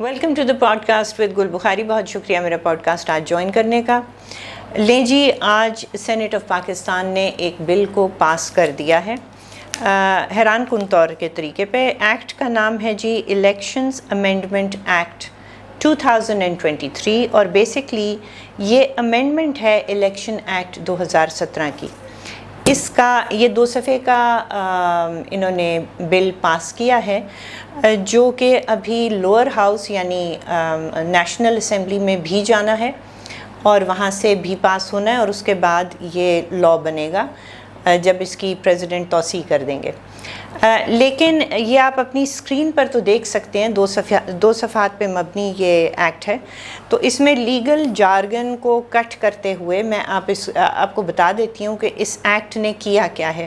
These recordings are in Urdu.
Welcome to the podcast with Gul Bukhari. بہت شکریہ میرا پوڈ کاسٹ آج جوائن کرنے کا. لیں جی, آج سینٹ آف پاکستان نے ایک بل کو پاس کر دیا ہے حیران کن طور کے طریقے پہ. ایکٹ کا نام ہے جی الیکشنز امینڈمنٹ ایکٹ 2023 اور بیسکلی یہ امینڈمنٹ ہے الیکشن ایکٹ 2017 کی. اس کا یہ 2 صفحے کا انہوں نے بل پاس کیا ہے جو کہ ابھی لوور ہاؤس یعنی نیشنل اسمبلی میں بھی جانا ہے اور وہاں سے بھی پاس ہونا ہے اور اس کے بعد یہ لا بنے گا جب اس کی پریزیڈنٹ توثیق کر دیں گے. لیکن یہ آپ اپنی اسکرین پر تو دیکھ سکتے ہیں, 2 صفحات پہ مبنی یہ ایکٹ ہے. تو اس میں لیگل جارگن کو کٹ کرتے ہوئے میں آپ کو بتا دیتی ہوں کہ اس ایکٹ نے کیا کیا ہے.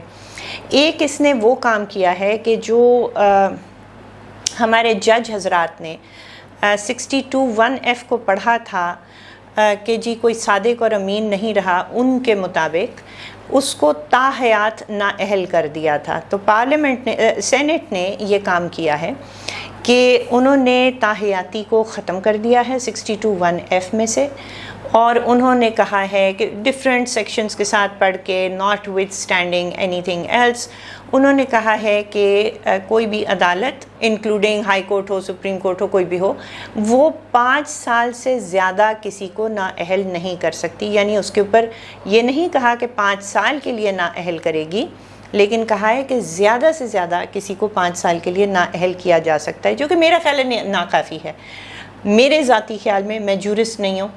ایک اس نے وہ کام کیا ہے کہ جو ہمارے جج حضرات نے 62(1)(f) کو پڑھا تھا کہ جی کوئی صادق اور امین نہیں رہا, ان کے مطابق اس کو تاحیات نااہل کر دیا تھا. تو پارلیمنٹ نے سینٹ نے یہ کام کیا ہے کہ انہوں نے تاحیاتی کو ختم کر دیا ہے 62(1)(f) میں سے, اور انہوں نے کہا ہے کہ ڈفرینٹ سیکشنز کے ساتھ پڑھ کے notwithstanding anything else, انہوں نے کہا ہے کہ کوئی بھی عدالت انکلوڈنگ ہائی کورٹ ہو, سپریم کورٹ ہو, کوئی بھی ہو, وہ 5 سال سے زیادہ کسی کو نااہل نہیں کر سکتی. یعنی اس کے اوپر یہ نہیں کہا کہ 5 سال کے لیے نااہل کرے گی, لیکن کہا ہے کہ زیادہ سے زیادہ کسی کو 5 سال کے لیے نااہل کیا جا سکتا ہے, جو کہ میرا خیال ہے ناکافی ہے. میرے ذاتی خیال میں, میں جورسٹ نہیں ہوں,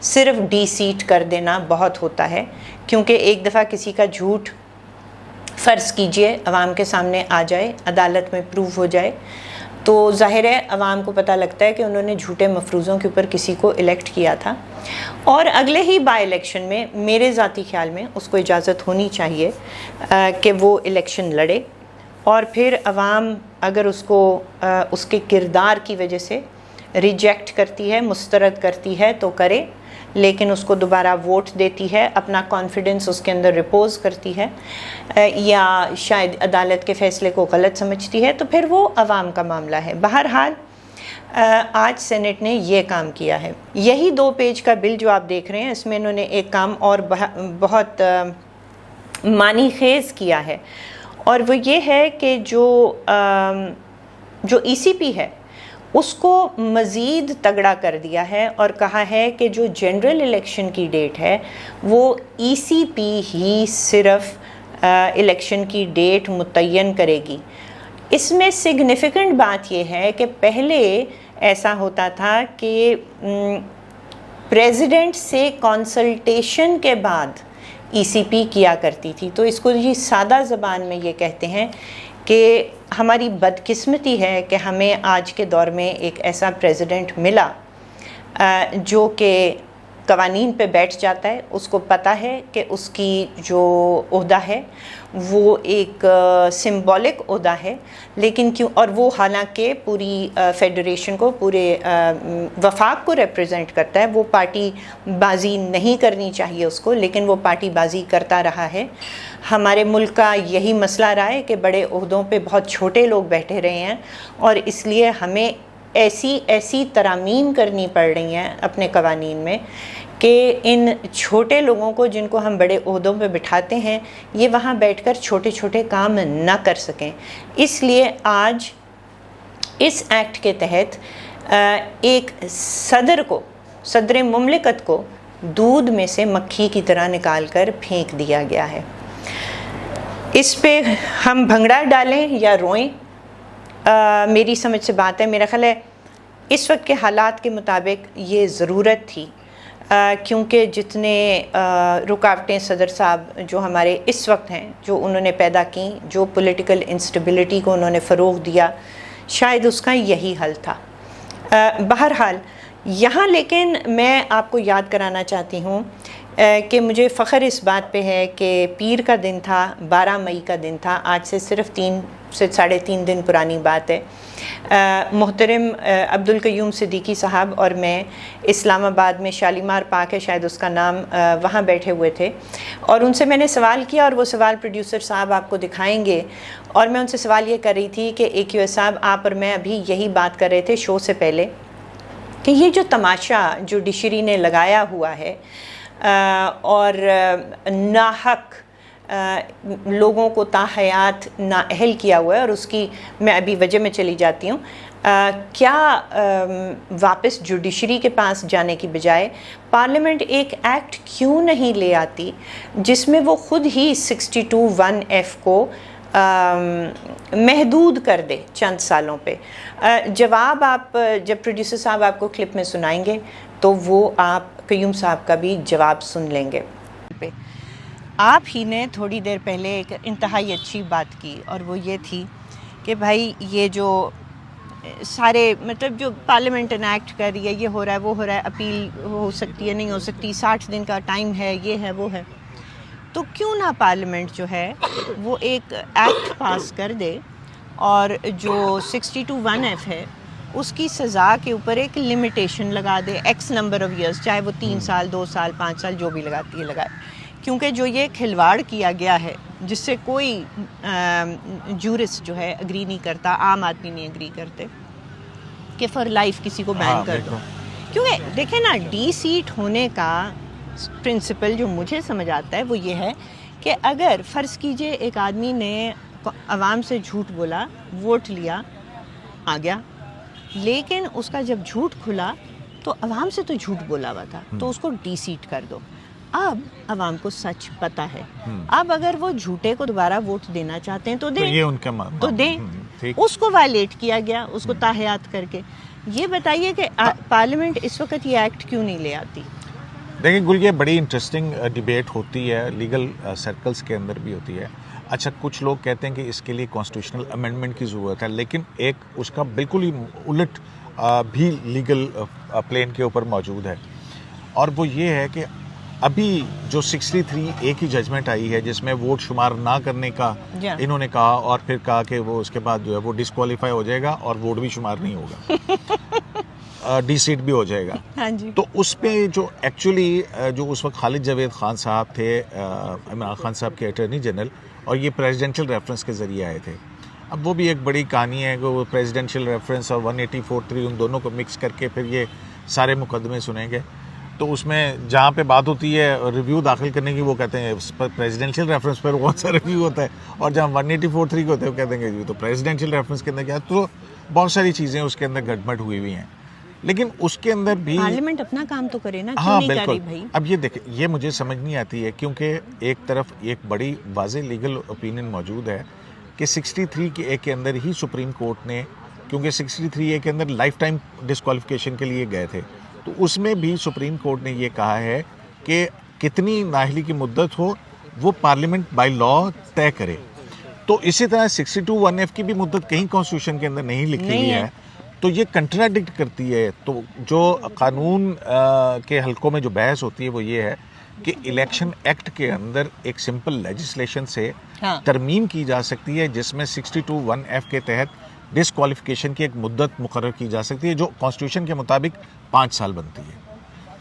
صرف ڈی سیٹ کر دینا بہت ہوتا ہے, کیونکہ ایک دفعہ کسی کا جھوٹ فرض کیجئے عوام کے سامنے آ جائے, عدالت میں پروو ہو جائے, تو ظاہر ہے عوام کو پتہ لگتا ہے کہ انہوں نے جھوٹے مفروضوں کے اوپر کسی کو الیکٹ کیا تھا, اور اگلے ہی بائی الیکشن میں میرے ذاتی خیال میں اس کو اجازت ہونی چاہیے کہ وہ الیکشن لڑے. اور پھر عوام اگر اس کو اس کے کردار کی وجہ سے ریجیکٹ کرتی ہے, مسترد کرتی ہے تو کرے, لیکن اس کو دوبارہ ووٹ دیتی ہے, اپنا کانفیڈنس اس کے اندر ریپوز کرتی ہے, یا شاید عدالت کے فیصلے کو غلط سمجھتی ہے, تو پھر وہ عوام کا معاملہ ہے. بہرحال آج سینٹ نے یہ کام کیا ہے. یہی 2 پیج کا بل جو آپ دیکھ رہے ہیں, اس میں انہوں نے ایک کام اور بہت معنی خیز کیا ہے, اور وہ یہ ہے کہ جو ECP ہے اس کو مزید تگڑا کر دیا ہے اور کہا ہے کہ جو جنرل الیکشن کی ڈیٹ ہے وہ ECP ہی صرف الیکشن کی ڈیٹ متعین کرے گی. اس میں سگنیفیکنٹ بات یہ ہے کہ پہلے ایسا ہوتا تھا کہ پریزیڈنٹ سے کنسلٹیشن کے بعد ECP کیا کرتی تھی. تو اس کو جی سادہ زبان میں یہ کہتے ہیں کہ ہماری بدقسمتی ہے کہ ہمیں آج کے دور میں ایک ایسا پریزیڈنٹ ملا جو کہ قوانین پہ بیٹھ جاتا ہے, اس کو پتہ ہے کہ اس کی جو عہدہ ہے وہ ایک سمبولک عہدہ ہے, لیکن کیوں, اور وہ حالانکہ پوری فیڈریشن کو, پورے وفاق کو ریپرزینٹ کرتا ہے, وہ پارٹی بازی نہیں کرنی چاہیے اس کو, لیکن وہ پارٹی بازی کرتا رہا ہے. ہمارے ملک کا یہی مسئلہ رہا ہے کہ بڑے عہدوں پہ بہت چھوٹے لوگ بیٹھے رہے ہیں, اور اس لیے ہمیں ایسی ترامیم کرنی پڑ رہی ہیں اپنے قوانین میں کہ ان چھوٹے لوگوں کو جن کو ہم بڑے عہدوں پہ بٹھاتے ہیں یہ وہاں بیٹھ کر چھوٹے چھوٹے کام نہ کر سکیں. اس لیے آج اس ایکٹ کے تحت ایک صدر مملکت کو دودھ میں سے مکھی کی طرح نکال کر پھینک دیا گیا ہے. اس پہ ہم بھنگڑا ڈالیں یا روئیں, میری سمجھ سے بات ہے. میرا خیال ہے اس وقت کے حالات کے مطابق یہ ضرورت تھی, کیونکہ جتنے رکاوٹیں صدر صاحب جو ہمارے اس وقت ہیں جو انہوں نے پیدا کی, جو پولیٹیکل انسٹیبلٹی کو انہوں نے فروغ دیا, شاید اس کا یہی حل تھا. بہرحال یہاں لیکن میں آپ کو یاد کرانا چاہتی ہوں کہ مجھے فخر اس بات پہ ہے کہ پیر کا دن تھا, 12 مئی کا دن تھا, آج سے صرف 3 سے 3.5 دن پرانی بات ہے. محترم عبدالقیوم صدیقی صاحب اور میں اسلام آباد میں شالیمار پارک ہے شاید اس کا نام, وہاں بیٹھے ہوئے تھے, اور ان سے میں نے سوال کیا, اور وہ سوال پروڈیوسر صاحب آپ کو دکھائیں گے, اور میں ان سے سوال یہ کر رہی تھی کہ AQS صاحب آپ اور میں ابھی یہی بات کر رہے تھے شو سے پہلے کہ یہ جو تماشا جوڈیشری نے لگایا ہوا ہے اور ناحق لوگوں کو تاحیات نااہل کیا ہوا ہے، اور اس کی میں ابھی وجہ میں چلی جاتی ہوں، کیا واپس جوڈیشری کے پاس جانے کی بجائے پارلیمنٹ ایک ایکٹ کیوں نہیں لے آتی جس میں وہ خود ہی 62(1)(f) کو محدود کر دے چند سالوں پہ؟ جواب آپ جب پروڈیوسر صاحب آپ کو کلپ میں سنائیں گے تو وہ آپ قیوم صاحب کا بھی جواب سن لیں گے۔ آپ ہی نے تھوڑی دیر پہلے ایک انتہائی اچھی بات کی، اور وہ یہ تھی کہ بھائی یہ جو سارے مطلب جو پارلیمنٹ انیکٹ کر رہی ہے، یہ ہو رہا ہے وہ ہو رہا ہے، اپیل ہو سکتی ہے نہیں ہو سکتی، 60 دن کا ٹائم ہے، یہ ہے وہ ہے، تو کیوں نہ پارلیمنٹ جو ہے وہ ایک ایکٹ پاس کر دے اور جو 62(1)(f) ہے اس کی سزا کے اوپر ایک لمیٹیشن لگا دے، ایکس نمبر آف ایئرس، چاہے وہ 3 سال 2 سال 5 سال جو بھی لگاتی ہے لگائے، کیونکہ جو یہ کھلواڑ کیا گیا ہے جس سے کوئی جورسٹ جو ہے اگری نہیں کرتا، عام آدمی نہیں اگری کرتے کہ فار لائف کسی کو بین کر دو، کیونکہ دیکھیں نا ڈی سیٹ ہونے کا پرنسپل جو مجھے سمجھ آتا ہے وہ یہ ہے کہ اگر فرض کیجئے ایک آدمی نے عوام سے جھوٹ بولا، ووٹ لیا، آ گیا، لیکن اس کا جب جھوٹ کھلا تو عوام سے تو جھوٹ بولا ہوا تھا تو اس کو ڈی سیٹ کر دو۔ اب عوام کو سچ پتہ ہے، اب اگر وہ جھوٹے کو دوبارہ ووٹ دینا چاہتے ہیں تو دیں، یہ ان کا تو دیں، اس کو وائلیٹ کیا گیا، اس کو تاحیات کر کے۔ یہ بتائیے کہ پارلیمنٹ اس وقت یہ ایکٹ کیوں نہیں لے آتی؟ دیکھیں گل، یہ بڑی انٹرسٹنگ ڈیبیٹ ہوتی ہے، لیگل سرکلز کے اندر بھی ہوتی ہے۔ اچھا، کچھ لوگ کہتے ہیں کہ اس کے لیے کانسٹیٹیوشنل امینڈمنٹ کی ضرورت ہے، لیکن ایک اس کا بالکل ہی الٹ بھی لیگل پلین کے اوپر موجود ہے، اور وہ یہ ہے کہ ابھی جو 63A کی ججمنٹ آئی ہے جس میں ووٹ شمار نہ کرنے کا انہوں نے کہا، اور پھر کہا کہ وہ اس کے بعد جو ہے وہ ڈسکوالیفائی ہو جائے گا اور ووٹ بھی شمار نہیں ہوگا، ڈی سیٹ بھی ہو جائے گا۔ تو اس پہ جو ایکچولی جو اس وقت خالد جاوید خان صاحب تھے، عمران خان صاحب کے اٹارنی جنرل، اور یہ پریزیڈنشل ریفرنس کے ذریعے آئے تھے۔ اب وہ بھی ایک بڑی کہانی ہے کہ وہ پریزیڈنشل ریفرنس اور 184(3) ان دونوں کو مکس کر کے پھر یہ سارے مقدمے سنیں گے، تو اس میں جہاں پہ بات ہوتی ہے ریویو داخل کرنے کی، وہ کہتے ہیں پریزیڈنشل ریفرنس پر کون سا ریویو ہوتا ہے، اور جہاں 184(3) کے ہوتے ہیں وہ کہتے ہیں کہ تو پریزیڈنشل ریفرنس کے اندر کیا، تو بہت ساری چیزیں اس کے اندر گڑبڑ ہوئی ہیں، لیکن اس کے اندر بھی پارلیمنٹ اپنا کام تو کرے نا، ہاں بالکل۔ اب یہ دیکھیں، یہ مجھے سمجھ نہیں آتی ہے، کیونکہ ایک طرف ایک بڑی واضح لیگل اوپینین موجود ہے کہ 63A کے اندر ہی سپریم کورٹ نے، کیونکہ 63A کے اندر لائف ٹائم ڈسکوالیفیکیشن کے لیے گئے تھے، تو اس میں بھی سپریم کورٹ نے یہ کہا ہے کہ کتنی نااہلی کی مدت ہو وہ پارلیمنٹ بائی لا طے کرے۔ تو اسی طرح 62(1)(f) کی بھی مدت کہیں کانسٹیٹیوشن کے اندر نہیں لکھی ہوئی ہے، تو یہ کنٹراڈکٹ کرتی ہے۔ تو جو قانون کے حلقوں میں جو بحث ہوتی ہے وہ یہ ہے کہ الیکشن ایکٹ کے اندر ایک سمپل لیجسلیشن سے ترمیم کی جا سکتی ہے جس میں 62(1)(f) کے تحت ڈسکوالیفیکیشن کی ایک مدت مقرر کی جا سکتی ہے جو کانسٹیٹیوشن کے مطابق 5 سال بنتی ہے۔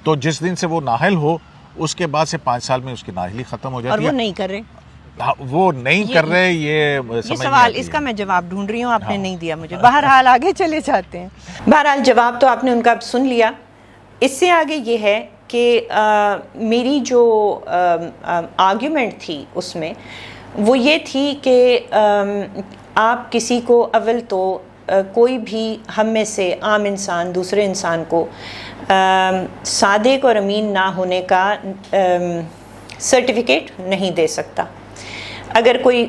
تو جس دن سے وہ نااہل ہو اس کے بعد سے 5 سال میں اس کی نااہلی ختم ہو جاتی ہے، اور وہ نہیں کر رہے، وہ نہیں کر رہے۔ یہ سوال اس کا میں جواب ڈھونڈ رہی ہوں، آپ نے نہیں دیا مجھے۔ بہرحال آگے چلے جاتے ہیں۔ بہرحال جواب تو آپ نے ان کا اب سن لیا۔ اس سے آگے یہ ہے کہ میری جو آرگیومنٹ تھی اس میں وہ یہ تھی کہ آپ کسی کو اول تو کوئی بھی ہم میں سے عام انسان دوسرے انسان کو صادق اور امین نہ ہونے کا سرٹیفکیٹ نہیں دے سکتا۔ اگر کوئی،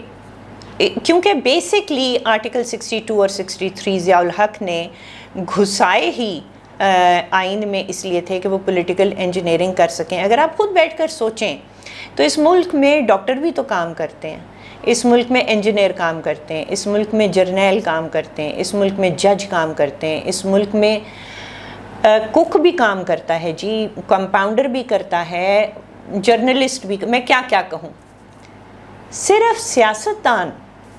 کیونکہ بیسکلی آرٹیکل 62 اور 63 ضیاء الحق نے گھسائے ہی آئین میں اس لیے تھے کہ وہ پولیٹیکل انجینئرنگ کر سکیں۔ اگر آپ خود بیٹھ کر سوچیں تو اس ملک میں ڈاکٹر بھی تو کام کرتے ہیں، اس ملک میں انجینئر کام کرتے ہیں، اس ملک میں جرنیل کام کرتے ہیں، اس ملک میں جج کام کرتے ہیں، اس ملک میں کک بھی کام کرتا ہے، جی کمپاؤنڈر بھی کرتا ہے، جرنلسٹ بھی، میں کیا کیا کہوں۔ صرف سیاستدان،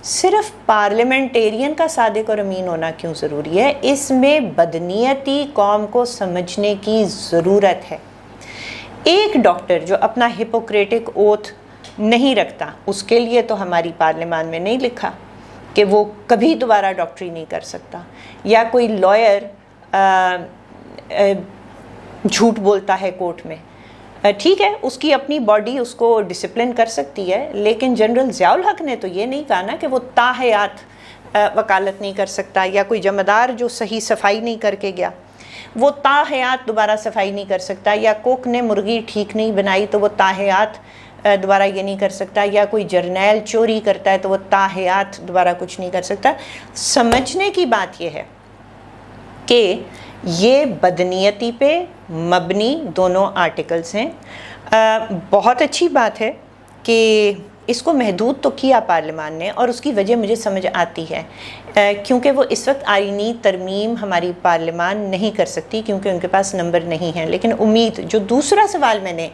صرف پارلیمنٹیرین کا صادق اور امین ہونا کیوں ضروری ہے؟ اس میں بدنیتی قوم کو سمجھنے کی ضرورت ہے۔ ایک ڈاکٹر جو اپنا ہپوکریٹک اوتھ نہیں رکھتا، اس کے لیے تو ہماری پارلیمان میں نہیں لکھا کہ وہ کبھی دوبارہ ڈاکٹری نہیں کر سکتا، یا کوئی لائر جھوٹ بولتا ہے کورٹ میں. ٹھیک ہے, اس کی اپنی باڈی اس کو ڈسپلن کر سکتی ہے, لیکن جنرل ضیاء الحق نے تو یہ نہیں کہا نا کہ وہ تاحیات وکالت نہیں کر سکتا, یا کوئی جمعدار جو صحیح صفائی نہیں کر کے گیا وہ تاحیات دوبارہ صفائی نہیں کر سکتا, یا کوک نے مرغی ٹھیک نہیں بنائی تو وہ تاحیات دوبارہ یہ نہیں کر سکتا, یا کوئی جرنیل چوری کرتا ہے تو وہ تاحیات دوبارہ کچھ نہیں کر سکتا. سمجھنے کی بات یہ ہے کہ یہ بدنیتی پہ مبنی دونوں آرٹیکلز ہیں. بہت اچھی بات ہے کہ اس کو محدود تو کیا پارلیمان نے, اور اس کی وجہ مجھے سمجھ آتی ہے, کیونکہ وہ اس وقت آئینی ترمیم ہماری پارلیمان نہیں کر سکتی کیونکہ ان کے پاس نمبر نہیں ہیں. لیکن امید, جو دوسرا سوال میں نے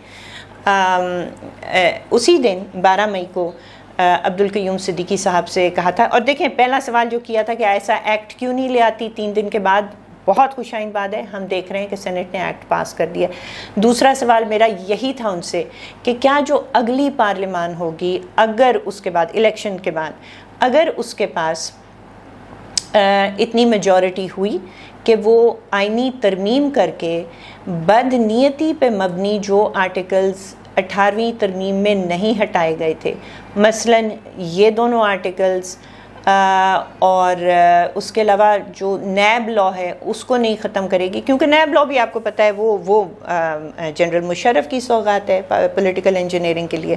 اسی دن 12 مئی کو عبدالقیوم صدیقی صاحب سے کہا تھا, اور دیکھیں پہلا سوال جو کیا تھا کہ ایسا ایکٹ کیوں نہیں لے آتی 3 دن کے بعد, بہت خوش آئند بات ہے, ہم دیکھ رہے ہیں کہ سینٹ نے ایکٹ پاس کر دیا. دوسرا سوال میرا یہی تھا ان سے کہ کیا جو اگلی پارلیمان ہوگی, اگر اس کے بعد الیکشن کے بعد اگر اس کے پاس اتنی میجورٹی ہوئی کہ وہ آئینی ترمیم کر کے بد نیتی پہ مبنی جو آرٹیکلز 18ویں ترمیم میں نہیں ہٹائے گئے تھے, مثلاً یہ دونوں آرٹیکلز, اور اس کے علاوہ جو نیب لا ہے اس کو نہیں ختم کرے گی, کیونکہ نیب لا بھی آپ کو پتہ ہے وہ جنرل مشرف کی سوغات ہے پولیٹیکل انجینئرنگ کے لیے.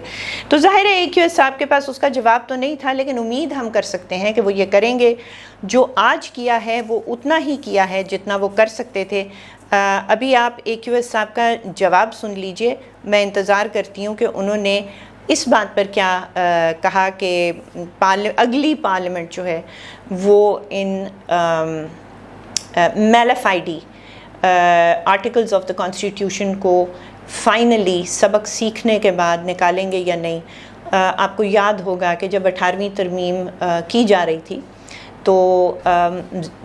تو ظاہر ہے AQS صاحب کے پاس اس کا جواب تو نہیں تھا, لیکن امید ہم کر سکتے ہیں کہ وہ یہ کریں گے. جو آج کیا ہے وہ اتنا ہی کیا ہے جتنا وہ کر سکتے تھے. ابھی آپ AQS صاحب کا جواب سن لیجئے, میں انتظار کرتی ہوں کہ انہوں نے اس بات پر کیا کہا کہ اگلی پارلیمنٹ جو ہے وہ ان میلافائڈی آرٹیکلز آف دا کانسٹیٹیوشن کو فائنلی سبق سیکھنے کے بعد نکالیں گے یا نہیں. آپ کو یاد ہوگا کہ جب 18ویں ترمیم کی جا رہی تھی تو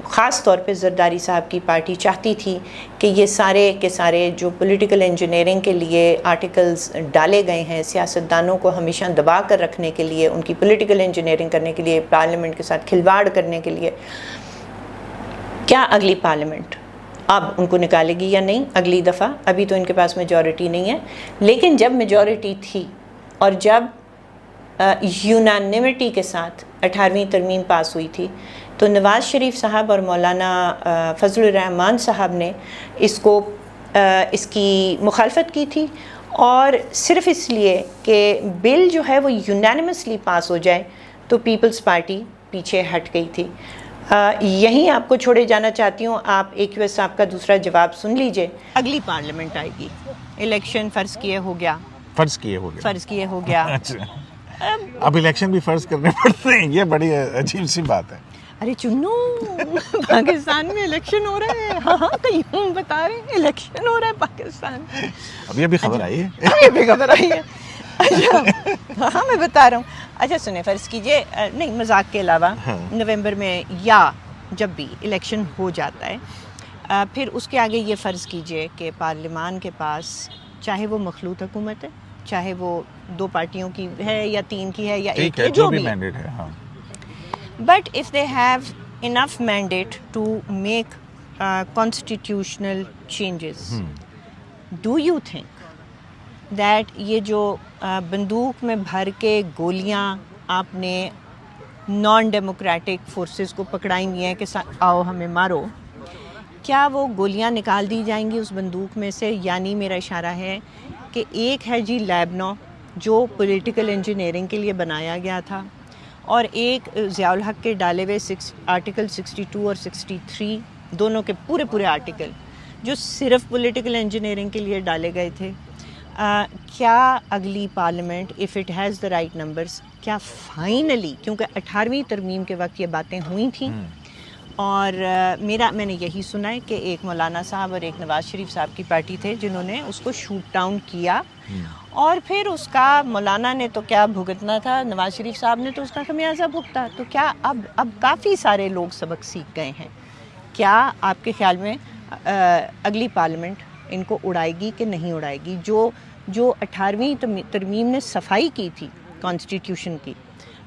خاص طور پہ زرداری صاحب کی پارٹی چاہتی تھی کہ یہ سارے کے سارے جو پولیٹیکل انجینئرنگ کے لیے آرٹیکلز ڈالے گئے ہیں, سیاستدانوں کو ہمیشہ دبا کر رکھنے کے لیے, ان کی پولیٹیکل انجینئرنگ کرنے کے لیے, پارلیمنٹ کے ساتھ کھلواڑ کرنے کے لیے, کیا اگلی پارلیمنٹ اب ان کو نکالے گی یا نہیں اگلی دفعہ؟ ابھی تو ان کے پاس میجورٹی نہیں ہے, لیکن جب میجورٹی تھی اور جب یونانیمٹی کے ساتھ 18ویں ترمیم پاس ہوئی تھی تو نواز شریف صاحب اور مولانا فضل الرحمان صاحب نے اس کی مخالفت کی تھی, اور صرف اس لیے کہ بل جو ہے وہ یونانیمسلی پاس ہو جائے تو پیپلز پارٹی پیچھے ہٹ گئی تھی. یہیں آپ کو چھوڑے جانا چاہتی ہوں, آپ AQS صاحب کا دوسرا جواب سن لیجئے. اگلی پارلیمنٹ آئے گی, الیکشن فرض کیے ہو گیا, اب الیکشن بھی فرض کرنے پڑتے ہیں, یہ بڑی عجیب سی بات ہے. ارے چنو, پاکستان میں الیکشن ہو رہا ہے, ہاں کہیں بتا رہے ہیں الیکشن ہو رہا ہے پاکستان میں. ابھی ابھی خبر آئی ہے, ابھی خبر آئی ہے. اچھا ہاں میں بتا رہا ہوں. اچھا سنیں, فرض کیجئے, نہیں مذاق کے علاوہ, نومبر میں یا جب بھی الیکشن ہو جاتا ہے, پھر اس کے آگے یہ فرض کیجئے کہ پارلیمان کے پاس چاہے وہ مخلوط حکومت ہے, چاہے وہ 2 پارٹیوں کی ہے یا 3 کی ہے یا 1 کی, جو بھی مینڈیٹ ہے, ہاں, but if they have enough mandate to make constitutional changes, do you think that یہ جو بندوق میں بھر کے گولیاں آپ نے نان ڈیموکریٹک فورسز کو پکڑائی ہوئی ہیں کہ آؤ ہمیں مارو, کیا وہ گولیاں نکال دی جائیں گی اس بندوق میں سے؟ یعنی میرا اشارہ ہے کہ ایک ہے جی لیب 9 جو پولیٹیکل انجینئرنگ کے لیے بنایا گیا تھا, اور ایک ضیاء الحق کے ڈالے ہوئے آرٹیکل 62 اور 63 دونوں کے پورے آرٹیکل جو صرف پولیٹیکل انجینئرنگ کے لیے ڈالے گئے تھے. کیا اگلی parliament if it has the right numbers, کیا فائنلی, کیونکہ 18ویں ترمیم کے وقت یہ باتیں ہوئی تھیں, اور میں نے یہی سنا ہے کہ ایک مولانا صاحب اور ایک نواز شریف صاحب کی پارٹی تھے جنہوں نے اس کو شوٹ ڈاؤن کیا, اور پھر اس کا مولانا نے تو کیا بھگتنا تھا, نواز شریف صاحب نے تو اس کا خمیازہ بھگتا. تو کیا اب کافی سارے لوگ سبق سیکھ گئے ہیں, کیا آپ کے خیال میں اگلی پارلیمنٹ ان کو اڑائے گی کہ نہیں اڑائے گی؟ جو 18ویں ترمیم نے صفائی کی تھی کانسٹیٹیوشن کی,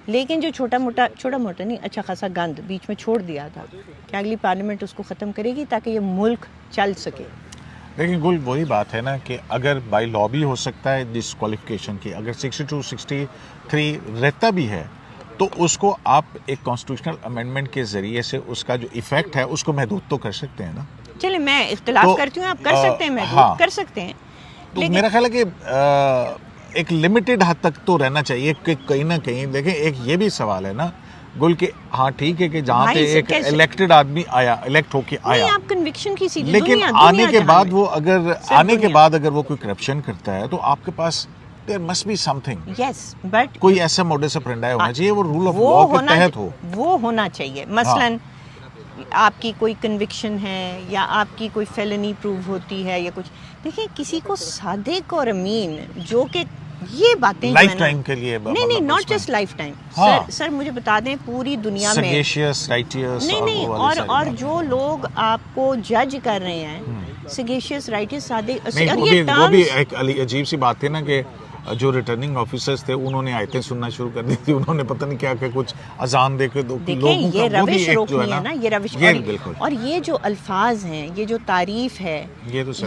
لیکن جو چھوٹا موٹا نہیں اچھا خاصا گند بیچ میں چھوڑ دیا تھا کہ اگلی پارلیمنٹ اس کو ختم کرے گی تاکہ یہ ملک چل سکے. لیکن گل وہی بات ہے نا کہ اگر بائی لا بھی ہو سکتا ہے ڈسکوالیفیکیشن کی, اگر 62 63 رہتا بھی ہے تو اس کو آپ ایک کانسٹیٹیوشنل امینڈمنٹ کے ذریعے سے اس کا جو ایفیکٹ ہے اس کو محدود تو کر سکتے ہیں نا. چلے میں اختلاف کرتی ہوں, آپ کر سکتے ہیں محدود کر سکتے ہیں, تو میرا خیال ہے کہ ایک لمیٹڈ حد تک تو رہنا چاہیے کہ کہیں نہ کہیں. دیکھیں ایک یہ بھی سوال ہے نا گل کہ ہاں ٹھیک ہے کہ جہاں پہ ایک الیکٹڈ آدمی آیا, الیکٹ ہو کے آیا, آپ کنوکشن کی سیدھی لیکن آنے کے بعد وہ اگر وہ کوئی کرپشن کرتا ہے تو آپ کے پاس there must be something. Yes, but کوئی ایسا موڈس اپرینڈی ہونا چاہیے وہ رول آف لا کے تحت ہو, وہ ہونا چاہیے. مثلاً آپ کی کوئی کنوکشن ہے یا آپ کی کوئی فیلنی پروو ہوتی ہے یا کچھ, دیکھیں کسی کو صادق اور امین جو کہ یہ باتیں لائف ٹائم کے لیے, نہیں ناٹ جسٹ لائف ٹائم, سر مجھے بتا دیں پوری دنیا میں سگیشیس رائٹیس, نہیں اور جو لوگ آپ کو جج کر رہے ہیں سگیشیس رائٹیس صادق, وہ بھی ایک عجیب سی بات تھی نا کہ جو ریٹرننگ آفیسرز تھے انہوں نے آیتیں سننا شروع کر دی تھی, انہوں نے پتہ نہیں کیا کہ کچھ اذان دے کے دیکھیں یہ روش روکنی ہے نا, یہ روش, اور یہ جو الفاظ ہیں, یہ جو تعریف ہے,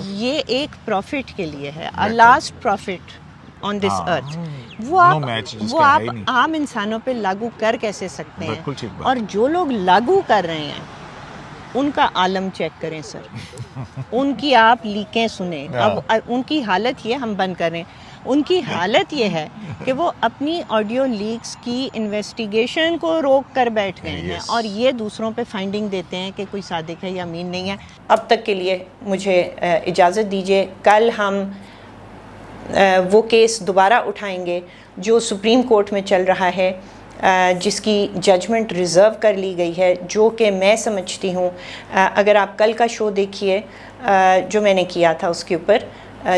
یہ ایک پروفٹ کے لیے ہے, لاسٹ پروفٹ آن دس ارتھ. وہ آپ عام انسانوں پہ لاگو کر کیسے سکتے ہیں؟ اور جو لوگ لاگو کر رہے ہیں ان کا عالم چیک کریں سر, ان کی آپ لیکیں سنیں. اب ان کی حالت یہ, ہم بند کر رہے ہیں, ان کی حالت یہ ہے کہ وہ اپنی آڈیو لیکس کی انویسٹیگیشن کو روک کر بیٹھ گئے ہیں اور یہ دوسروں پہ فائنڈنگ دیتے ہیں کہ کوئی صادق ہے یا امین نہیں ہے. اب تک کے لیے مجھے اجازت دیجیے, کل ہم وہ کیس دوبارہ اٹھائیں گے جو سپریم کورٹ میں چل رہا ہے, جس کی ججمنٹ ریزرو کر لی گئی ہے, جو کہ میں سمجھتی ہوں اگر آپ کل کا شو دیکھیے جو میں نے کیا تھا اس کے اوپر,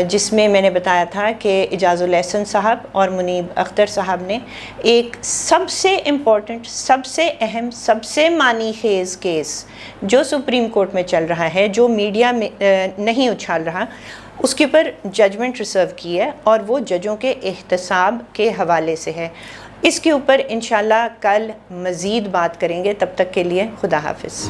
جس میں میں نے بتایا تھا کہ اعجاز الاحسن صاحب اور منیب اختر صاحب نے ایک سب سے امپورٹنٹ, سب سے اہم, سب سے معنی خیز کیس جو سپریم کورٹ میں چل رہا ہے, جو میڈیا میں نہیں اچھال رہا, اس کے اوپر ججمنٹ ریزرو کی ہے اور وہ ججوں کے احتساب کے حوالے سے ہے. اس کے اوپر انشاءاللہ کل مزید بات کریں گے. تب تک کے لیے خدا حافظ.